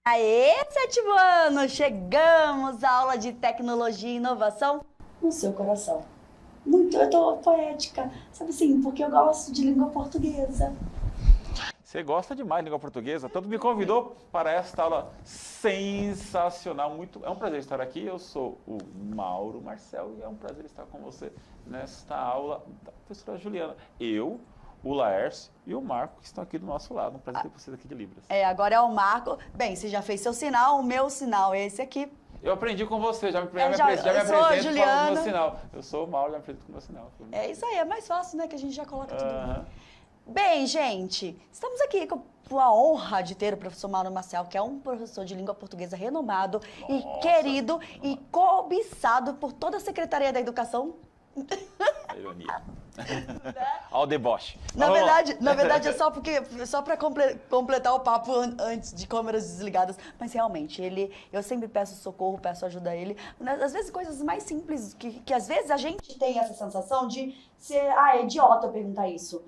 Aê, sétimo ano! Chegamos à aula de tecnologia e inovação no seu coração. Muito, eu tô poética, sabe assim, porque eu gosto de língua portuguesa. Você gosta demais de língua portuguesa, tanto me convidou para esta aula sensacional. Muito, é um prazer estar aqui. Eu sou o Mauro Marcel e é um prazer estar com você nesta aula da professora Juliana. Eu, o Laércio e o Marco que estão aqui do nosso lado. Um prazer ter vocês aqui de Libras. Agora é o Marco. Bem, você já fez seu sinal, o meu sinal é esse aqui. Eu aprendi com você, já me Eu sou a apresento falando do Juliana. meu sinal. Eu sou o Mauro, já me apresento com o meu sinal. É isso aí, é mais fácil, né, que a gente já coloca tudo. Aham. Bem, gente, estamos aqui com a honra de ter o professor Mauro Marcel, que é um professor de língua portuguesa renomado e querido e cobiçado por toda a Secretaria da Educação. A ironia. Ao deboche. Na Mas vamos lá. verdade é só para completar o papo antes de câmeras desligadas, mas realmente eu sempre peço socorro, peço ajuda a ele. Às vezes coisas mais simples que às vezes a gente tem essa sensação de ser, é idiota perguntar isso.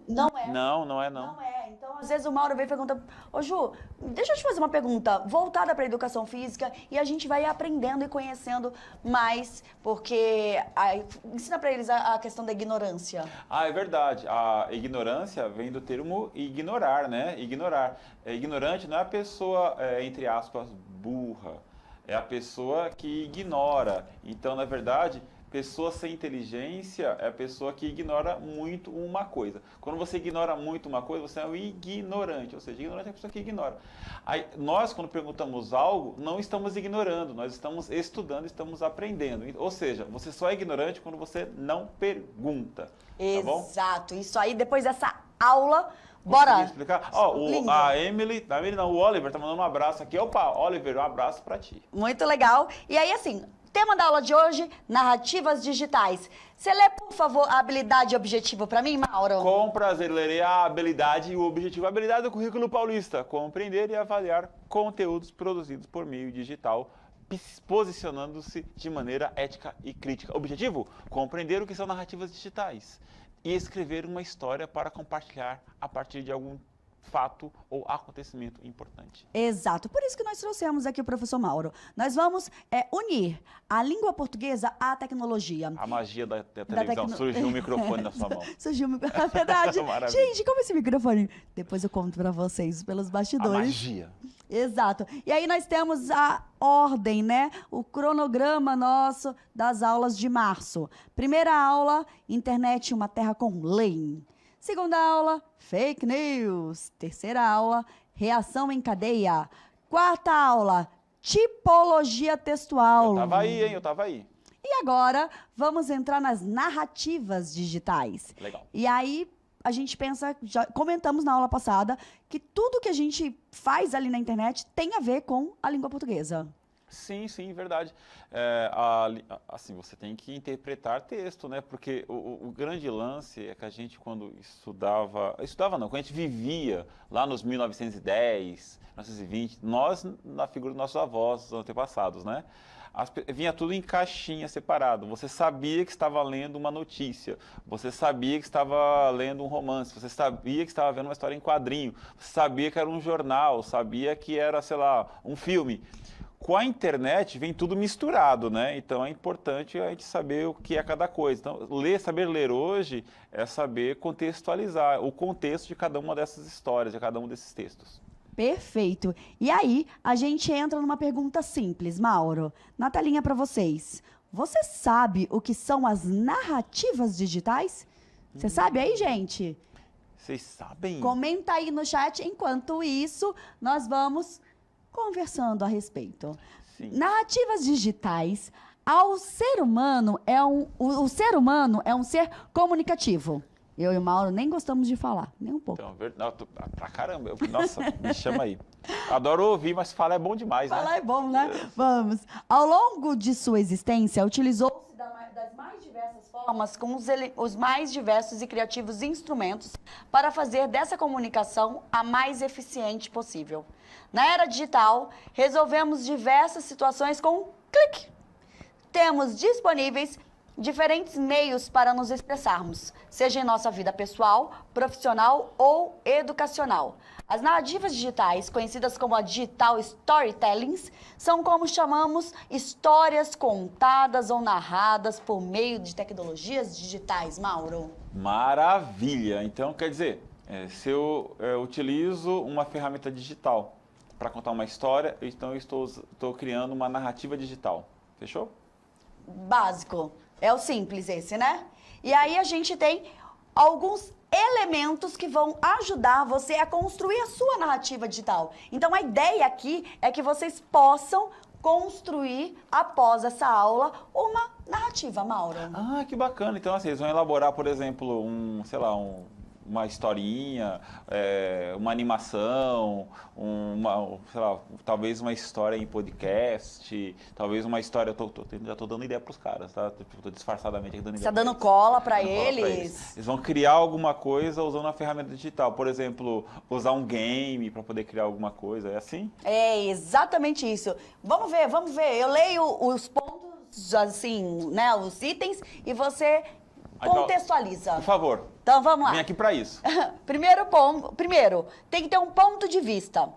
Não é. Não é. Não é. Então, às vezes o Mauro vem e pergunta, ô Ju, deixa eu te fazer uma pergunta voltada para a educação física e a gente vai aprendendo e conhecendo mais, porque ensina para eles a questão da ignorância. Ah, é verdade. A ignorância vem do termo ignorar, né? Ignorar. Ignorante não é a pessoa, entre aspas, burra. É a pessoa que ignora. Então, na verdade, pessoa sem inteligência é a pessoa que ignora muito uma coisa. Quando você ignora muito uma coisa, você é um ignorante. Ou seja, ignorante é a pessoa que ignora. Aí, nós, quando perguntamos algo, não estamos ignorando, nós estamos estudando, estamos aprendendo. Ou seja, você só é ignorante quando você não pergunta. Tá bom? Exato. Isso aí, depois dessa aula, bora! Consegui explicar? Ó, a Emily não, o Oliver tá mandando um abraço aqui. Opa, Oliver, um abraço pra ti. Muito legal. E aí, assim, tema da aula de hoje, narrativas digitais. Você lê, por favor, a habilidade e objetivo para mim, Mauro? Com prazer, lerei a habilidade e o objetivo. A habilidade do currículo paulista, compreender e avaliar conteúdos produzidos por meio digital, posicionando-se de maneira ética e crítica. Objetivo? Compreender o que são narrativas digitais e escrever uma história para compartilhar a partir de algum fato ou acontecimento importante. Exato, por isso que nós trouxemos aqui o professor Mauro. Nós vamos unir a língua portuguesa à tecnologia. A magia da televisão, surgiu um microfone na sua mão. Surgiu um microfone, é verdade. Gente, como esse microfone? Depois eu conto para vocês pelos bastidores. A magia. Exato. E aí nós temos a ordem, né? O cronograma nosso das aulas de março. Primeira aula, internet, uma terra com lei. Segunda aula, fake news. Terceira aula, reação em cadeia. Quarta aula, tipologia textual. Eu tava aí, hein? Eu tava aí. E agora, vamos entrar nas narrativas digitais. Legal. E aí, a gente pensa, já comentamos na aula passada, que tudo que a gente faz ali na internet tem a ver com a língua portuguesa. Sim, verdade. Assim, você tem que interpretar texto, né? Porque o grande lance é que a gente, quando estudava não, quando a gente vivia lá nos 1910, 1920, nós, na figura dos nossos avós, dos antepassados, né? Vinha tudo em caixinha separado. Você sabia que estava lendo uma notícia, você sabia que estava lendo um romance, você sabia que estava vendo uma história em quadrinho, você sabia que era um jornal, sabia que era, sei lá, um filme. Com a internet vem tudo misturado, né? Então é importante a gente saber o que é cada coisa. Então, saber ler hoje é saber contextualizar o contexto de cada uma dessas histórias, de cada um desses textos. Perfeito. E aí, a gente entra numa pergunta simples, Mauro. Na telinha para vocês. Você sabe o que são as narrativas digitais? Você sabe aí, gente? Vocês sabem? Comenta aí no chat. Enquanto isso, nós vamos conversando a respeito. Sim. Narrativas digitais, o ser humano é um ser comunicativo. Eu e o Mauro nem gostamos de falar, nem um pouco. Então, pra caramba, nossa, me chama aí. Adoro ouvir, mas falar é bom demais, né? Falar é bom, né? Vamos. Ao longo de sua existência, utilizou-se das mais diversas formas com os mais diversos e criativos instrumentos para fazer dessa comunicação a mais eficiente possível. Na era digital, resolvemos diversas situações com um clique. Temos disponíveis diferentes meios para nos expressarmos, seja em nossa vida pessoal, profissional ou educacional. As narrativas digitais, conhecidas como a digital storytelling, são como chamamos histórias contadas ou narradas por meio de tecnologias digitais, Mauro. Maravilha! Então, quer dizer, se eu utilizo uma ferramenta digital para contar uma história, então eu estou criando uma narrativa digital. Fechou? Básico. É o simples esse, né? E aí a gente tem alguns elementos que vão ajudar você a construir a sua narrativa digital. Então, a ideia aqui é que vocês possam construir, após essa aula, uma narrativa, Mauro. Ah, que bacana. Então, assim, eles vão elaborar, por exemplo, uma historinha, uma animação, sei lá, talvez uma história em podcast, talvez uma história... Já estou dando ideia para os caras, tá? Estou disfarçadamente aqui dando ideia. Você está dando cola para eles? Eles vão criar alguma coisa usando a ferramenta digital. Por exemplo, usar um game para poder criar alguma coisa. É assim? É exatamente isso. Vamos ver. Eu leio os pontos, assim, né, os itens, e você contextualiza. Por favor. Então, vamos lá. Vem aqui para isso. Primeiro, tem que ter um ponto de vista.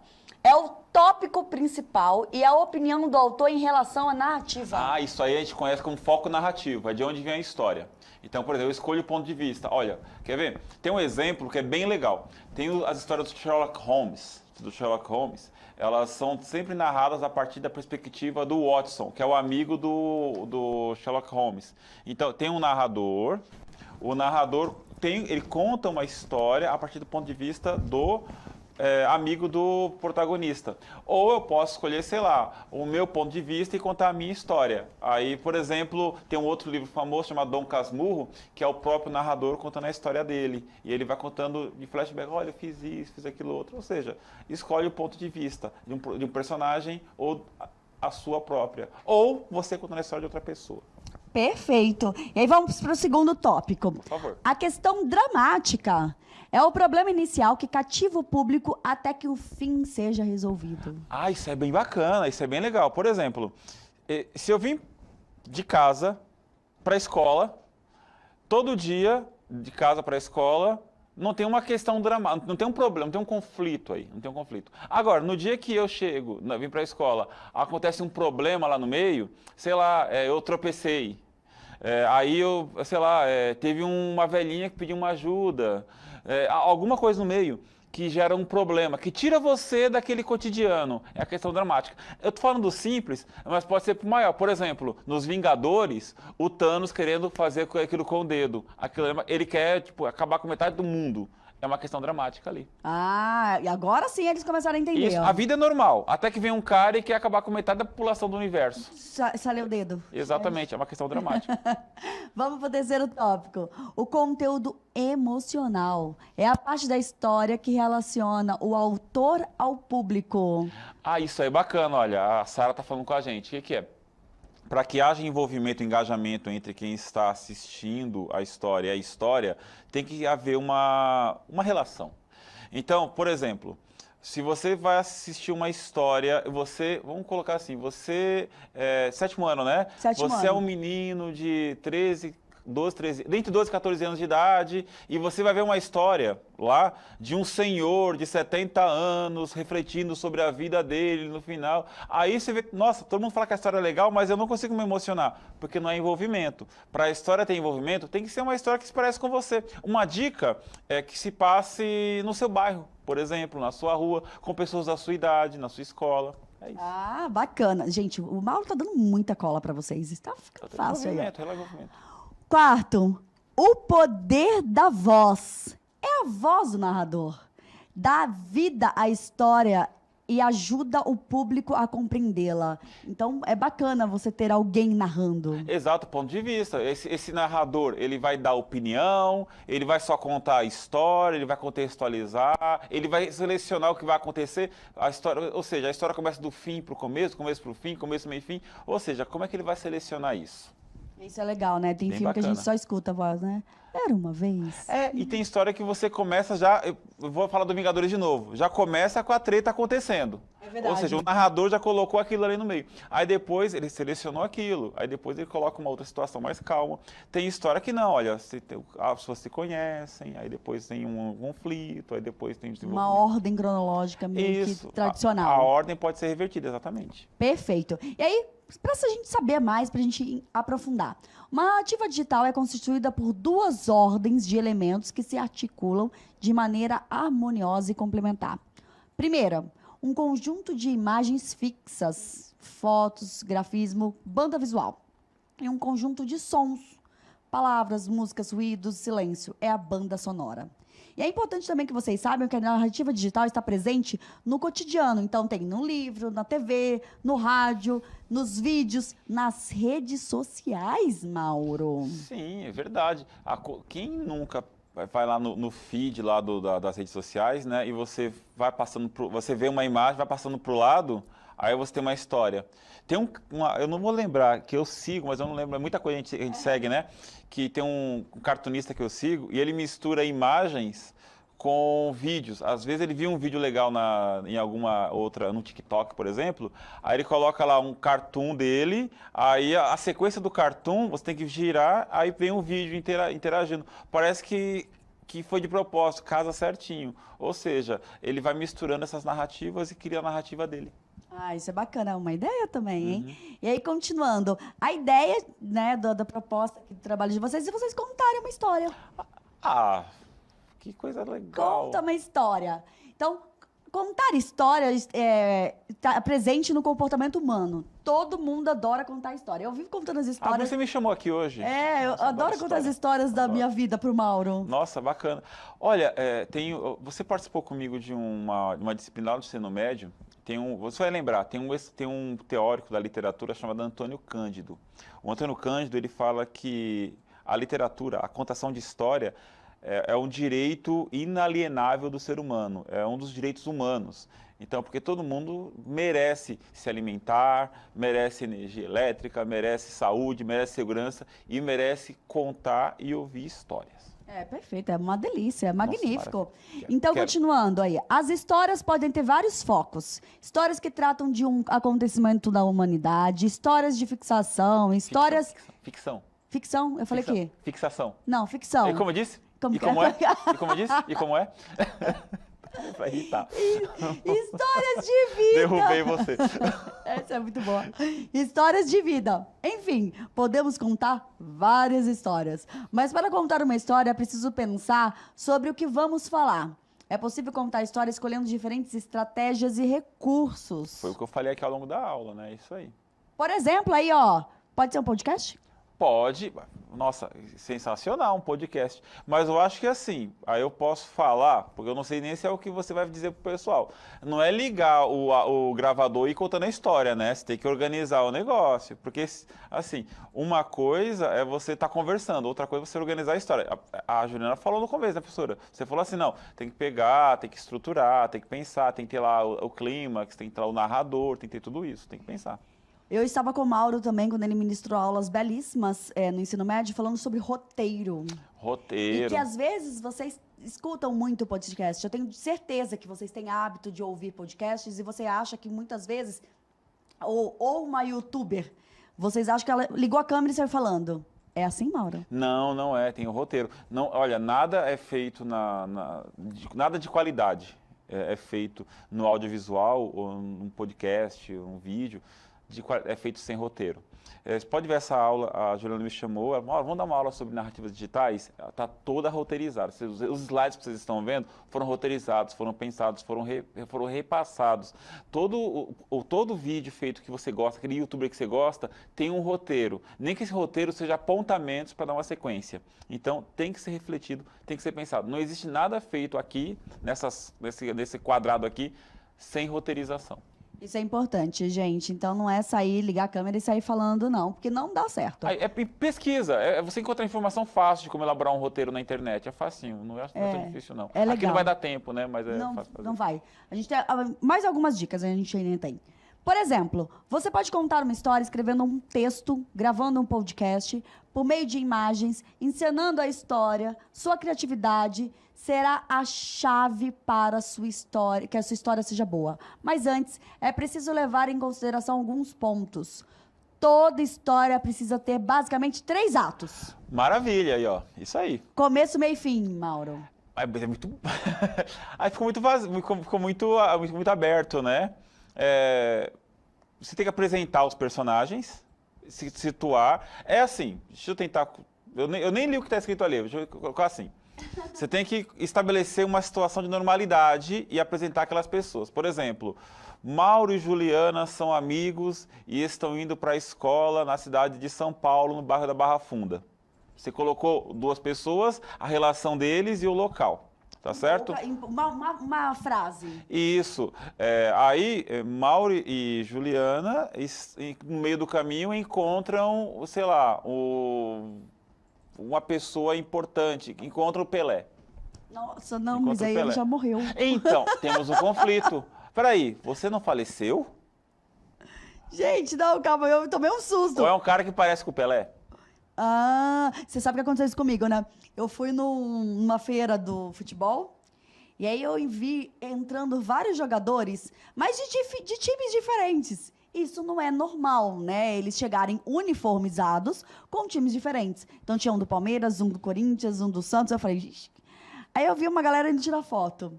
É o tópico principal e a opinião do autor em relação à narrativa. Ah, isso aí a gente conhece como foco narrativo. É de onde vem a história. Então, por exemplo, eu escolho o ponto de vista. Olha, quer ver? Tem um exemplo que é bem legal. Tem as histórias do Sherlock Holmes. Elas são sempre narradas a partir da perspectiva do Watson, que é o amigo do Sherlock Holmes. Então, tem um narrador. O narrador ele conta uma história a partir do ponto de vista do amigo do protagonista. Ou eu posso escolher, sei lá, o meu ponto de vista e contar a minha história. Aí, por exemplo, tem um outro livro famoso chamado Dom Casmurro, que é o próprio narrador contando a história dele. E ele vai contando de flashback, olha, eu fiz isso, fiz aquilo outro. Ou seja, escolhe o ponto de vista de um personagem ou a sua própria. Ou você contando a história de outra pessoa. Perfeito. E aí vamos para o segundo tópico. Por favor. A questão dramática é o problema inicial que cativa o público até que o fim seja resolvido. Ah, isso é bem bacana, isso é bem legal. Por exemplo, se eu vim de casa para a escola, todo dia, de casa para a escola, não tem uma questão dramática, não tem um problema, não tem um conflito aí, não tem um conflito. Agora, no dia que eu vim para a escola, acontece um problema lá no meio, sei lá, eu tropecei. Aí teve uma velhinha que pediu uma ajuda, alguma coisa no meio que gera um problema, que tira você daquele cotidiano, é a questão dramática. Eu tô falando do simples, mas pode ser pro maior. Por exemplo, nos Vingadores, o Thanos querendo fazer aquilo com o dedo. Ele quer, acabar com metade do mundo. É uma questão dramática ali. Ah, e agora sim eles começaram a entender. Isso, a vida é normal, até que vem um cara e quer acabar com metade da população do universo. Saleu o dedo. Exatamente, é uma questão dramática. Vamos para o terceiro tópico. O conteúdo emocional é a parte da história que relaciona o autor ao público. Ah, isso aí é bacana, olha, a Sara tá falando com a gente. O que é? Para que haja envolvimento e engajamento entre quem está assistindo a história e a história, tem que haver uma relação. Então, por exemplo, se você vai assistir uma história, vamos colocar assim, sétimo ano, né? Sétimo você ano. É um menino de 13, 12 e 14 anos de idade, e você vai ver uma história lá de um senhor de 70 anos refletindo sobre a vida dele no final. Aí você vê, nossa, todo mundo fala que a história é legal, mas eu não consigo me emocionar, porque não é envolvimento. Para a história ter envolvimento, tem que ser uma história que se parece com você. Uma dica é que se passe no seu bairro, por exemplo, na sua rua, com pessoas da sua idade, na sua escola. É isso. Ah, bacana. Gente, o Mauro tá dando muita cola para vocês. Está ficando fácil aí. Envolvimento. Quarto, o poder da voz. É a voz do narrador. Dá vida à história e ajuda o público a compreendê-la. Então, é bacana você ter alguém narrando. Exato, ponto de vista. Esse narrador, ele vai dar opinião, ele vai só contar a história, ele vai contextualizar, ele vai selecionar o que vai acontecer. A história, ou seja, a história começa do fim para o começo, começo para o fim, começo, meio e fim. Ou seja, como é que ele vai selecionar isso? Isso é legal, né? Tem Bem filme que a gente bacana. só escuta a voz, né? Era uma vez. E tem história que você começa já. Eu vou falar do Vingadores de novo. Já começa com a treta acontecendo. É verdade. Ou seja, o narrador já colocou aquilo ali no meio. Aí depois ele selecionou aquilo. Aí depois ele coloca uma outra situação mais calma. Tem história que não, olha, as pessoas se conhecem, aí depois tem um conflito, aí depois tem Uma ordem cronológica meio Isso. que tradicional. A ordem pode ser revertida, exatamente. Perfeito. E aí, para a gente saber mais, para a gente aprofundar. Uma narrativa digital é constituída por duas ordens de elementos que se articulam de maneira harmoniosa e complementar. Primeira, um conjunto de imagens fixas, fotos, grafismo, banda visual. E um conjunto de sons, palavras, músicas, ruídos, silêncio. É a banda sonora. E é importante também que vocês saibam que a narrativa digital está presente no cotidiano. Então, tem no livro, na TV, no rádio, nos vídeos, nas redes sociais, Mauro. Sim, é verdade. Quem nunca vai lá no feed lá das redes sociais, né? E você vai passando, você vê uma imagem, vai passando para o lado, aí você tem uma história. Tem eu não vou lembrar, que eu sigo, mas eu não lembro, é muita coisa que a gente segue, né? Que tem um cartunista que eu sigo e ele mistura imagens com vídeos. Às vezes ele viu um vídeo legal em alguma outra, no TikTok, por exemplo, aí ele coloca lá um cartoon dele, aí a sequência do cartoon, você tem que girar, aí vem um vídeo interagindo. Parece que foi de propósito, casa certinho. Ou seja, ele vai misturando essas narrativas e cria a narrativa dele. Ah, isso é bacana, é uma ideia também, hein? E aí, continuando, a ideia, né, da proposta aqui do trabalho de vocês é vocês contarem uma história. Ah, que coisa legal. Conta uma história. Então, contar histórias está presente no comportamento humano. Todo mundo adora contar história. Eu vivo contando as histórias. Você me chamou aqui hoje. Eu adoro contar as histórias da minha vida pro Mauro. Nossa, bacana. Olha, você participou comigo de uma disciplina lá do ensino médio. Você vai lembrar, tem um teórico da literatura chamado Antônio Cândido. O Antônio Cândido, ele fala que a literatura, a contação de história, é um direito inalienável do ser humano, é um dos direitos humanos. Então, porque todo mundo merece se alimentar, merece energia elétrica, merece saúde, merece segurança e merece contar e ouvir histórias. Perfeito, é uma delícia, é magnífico. Nossa, então, continuando aí, as histórias podem ter vários focos. Histórias que tratam de um acontecimento da humanidade, histórias de fixação, histórias... Ficção. Ficção? Eu falei o quê? Fixação. Não, ficção. E como eu disse? E como é? E como eu disse? E como é? Vai irritar. Histórias de vida. Derrubei você. Essa é muito boa. Histórias de vida. Enfim, podemos contar várias histórias. Mas para contar uma história, é preciso pensar sobre o que vamos falar. É possível contar a história escolhendo diferentes estratégias e recursos. Foi o que eu falei aqui ao longo da aula, né? Isso aí. Por exemplo, aí, ó, pode ser um podcast? Pode. Nossa, sensacional um podcast. Mas eu acho que assim, aí eu posso falar, porque eu não sei nem se é o que você vai dizer pro pessoal. Não é ligar o gravador e ir contando a história, né? Você tem que organizar o negócio. Porque, assim, uma coisa é você estar conversando, outra coisa é você organizar a história. A Juliana falou no começo, né, professora? Você falou assim, não, tem que pegar, tem que estruturar, tem que pensar, tem que ter lá o clímax, tem que ter lá o narrador, tem que ter tudo isso, tem que pensar. Eu estava com o Mauro também, quando ele ministrou aulas belíssimas no ensino médio, falando sobre roteiro. Roteiro. E que às vezes vocês escutam muito podcast. Eu tenho certeza que vocês têm hábito de ouvir podcasts e você acha que muitas vezes, ou uma youtuber, vocês acham que ela ligou a câmera e saiu falando. É assim, Mauro? Não, não é, tem o roteiro. Não, olha, nada é feito nada de qualidade é feito no audiovisual, ou num podcast, ou num vídeo. É feito sem roteiro. Você pode ver essa aula, a Juliana me chamou, ela falou, vamos dar uma aula sobre narrativas digitais? Ela está toda roteirizada. Os slides que vocês estão vendo foram roteirizados, foram pensados, foram repassados. Todo vídeo feito que você gosta, aquele youtuber que você gosta, tem um roteiro. Nem que esse roteiro seja apontamentos para dar uma sequência. Então, tem que ser refletido, tem que ser pensado. Não existe nada feito aqui, nesse quadrado aqui, sem roteirização. Isso é importante, gente. Então não é sair, ligar a câmera e sair falando, não, porque não dá certo. Pesquisa. Você encontra informação fácil de como elaborar um roteiro na internet. É facinho, não é tão difícil, não. Legal. Aqui não vai dar tempo, né? Mas não, fácil fazer. não vai. A gente tem mais algumas dicas, a gente ainda tem. Por exemplo, você pode contar uma história escrevendo um texto, gravando um podcast, por meio de imagens, encenando a história. Sua criatividade será a chave para a sua história, que a sua história seja boa. Mas antes, é preciso levar em consideração alguns pontos. Toda história precisa ter basicamente 3 atos. Maravilha aí, ó. Isso aí. Começo, meio e fim, Mauro. Aí é muito... Aí ficou muito vazio, ficou muito aberto, né? Você tem que apresentar os personagens, se situar. É assim, deixa eu tentar... Eu nem li o que está escrito ali, deixa eu colocar assim. Você tem que estabelecer uma situação de normalidade e apresentar aquelas pessoas. Por exemplo, Mauro e Juliana são amigos e estão indo para a escola na cidade de São Paulo, no bairro da Barra Funda. Você colocou 2 pessoas, a relação deles e o local. Tá certo? Uma frase. Isso. Aí, Mauro e Juliana, no meio do caminho, encontram, sei lá, uma pessoa importante, encontram o Pelé. Nossa, não, mas aí ele já morreu. Então, temos um conflito. Peraí, você não faleceu? Gente, não, calma, eu tomei um susto. Ou é um cara que parece com o Pelé? Ah, você sabe o que aconteceu isso comigo, né? Eu fui numa feira do futebol e aí eu vi entrando vários jogadores, mas de times diferentes. Isso não é normal, né? Eles chegarem uniformizados com times diferentes. Então tinha um do Palmeiras, um do Corinthians, um do Santos. Eu falei, "Ixi." Aí eu vi uma galera indo tirar foto.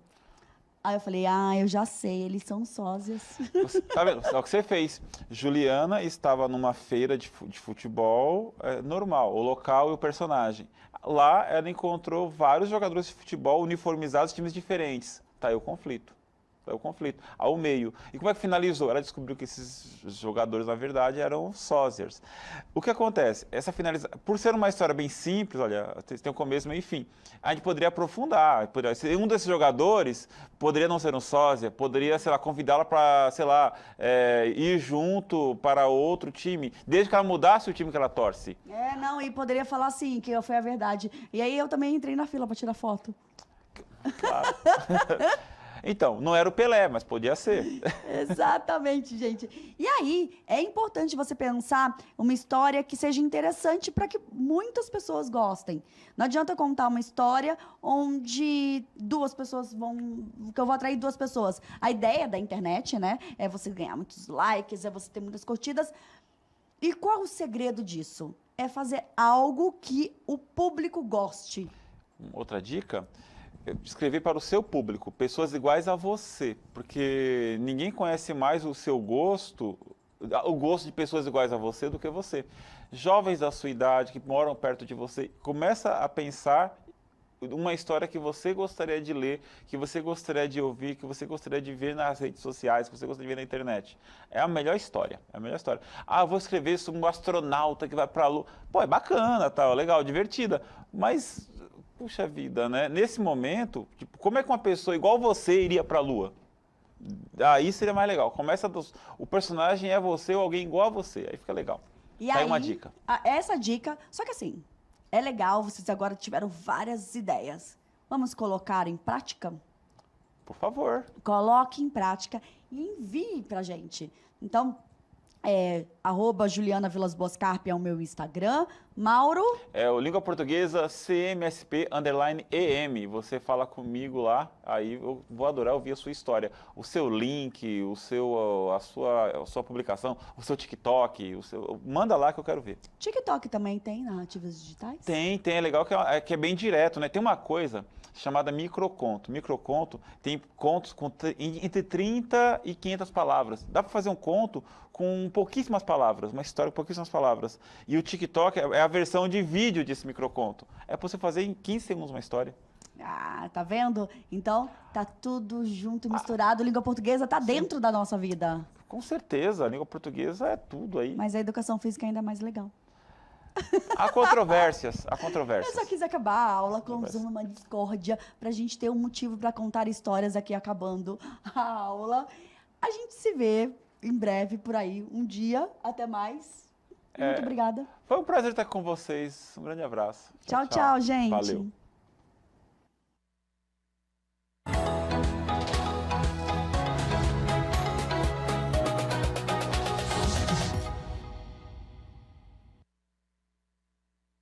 Aí eu falei, eu já sei, eles são sósias. Tá vendo? É o que você fez. Juliana estava numa feira de futebol normal, o local e o personagem. Lá ela encontrou vários jogadores de futebol uniformizados, times diferentes. Tá aí o conflito. Tá aí o conflito. Ao meio. E como é que finalizou? Ela descobriu que esses jogadores, na verdade, eram sósias. O que acontece? Essa finalização, por ser uma história bem simples, olha, tem um começo, meio e fim. A gente poderia aprofundar. Um desses jogadores poderia não ser um sósia, poderia, sei lá, convidá-la para, sei lá, ir junto para outro time, desde que ela mudasse o time que ela torce. Não, e poderia falar assim, que foi a verdade. E aí eu também entrei na fila para tirar foto. Claro. Então, não era o Pelé, mas podia ser. Exatamente, gente. E aí, é importante você pensar uma história que seja interessante para que muitas pessoas gostem. Não adianta contar uma história onde 2 pessoas que eu vou atrair 2 pessoas. A ideia da internet, né, é você ganhar muitos likes, é você ter muitas curtidas. E qual o segredo disso? É fazer algo que o público goste. Outra dica? Escrever para o seu público, pessoas iguais a você, porque ninguém conhece mais o seu gosto, o gosto de pessoas iguais a você do que você. Jovens da sua idade, que moram perto de você, começa a pensar uma história que você gostaria de ler, que você gostaria de ouvir, que você gostaria de ver nas redes sociais, que você gostaria de ver na internet. É a melhor história, é a melhor história. Vou escrever sobre um astronauta que vai para a Lua. Pô, é bacana, tá, legal, divertida, mas... Puxa vida, né? Nesse momento, tipo, como é que uma pessoa igual você iria para a Lua? Aí seria mais legal. O personagem é você ou alguém igual a você. Aí fica legal. E tá aí, uma dica. Essa dica, só que assim, é legal, vocês agora tiveram várias ideias. Vamos colocar em prática? Por favor. Coloque em prática e envie pra gente. Então, @Juliana Vilas Boas Carpe é o meu Instagram. Mauro? É o Língua Portuguesa CMSP_EM. Você fala comigo lá, aí eu vou adorar ouvir a sua história. O seu link, a sua publicação, o seu TikTok, manda lá que eu quero ver. TikTok também tem narrativas digitais? Tem, é legal que é bem direto, né? Tem uma coisa chamada microconto. Microconto tem contos entre 30 e 500 palavras. Dá para fazer um conto com pouquíssimas palavras, uma história com pouquíssimas palavras. E o TikTok é a versão de vídeo desse microconto. É para você fazer em 15 segundos uma história. Tá vendo? Então, tá tudo junto e misturado. Língua portuguesa tá dentro da nossa vida. Com certeza, a língua portuguesa é tudo aí. Mas a educação física é ainda mais legal. Há controvérsias, há controvérsias. Eu só quis acabar a aula causando uma discórdia pra gente ter um motivo pra contar histórias aqui acabando a aula. A gente se vê em breve por aí, um dia. Até mais. Muito obrigada. Foi um prazer estar com vocês. Um grande abraço. Tchau, gente. Valeu.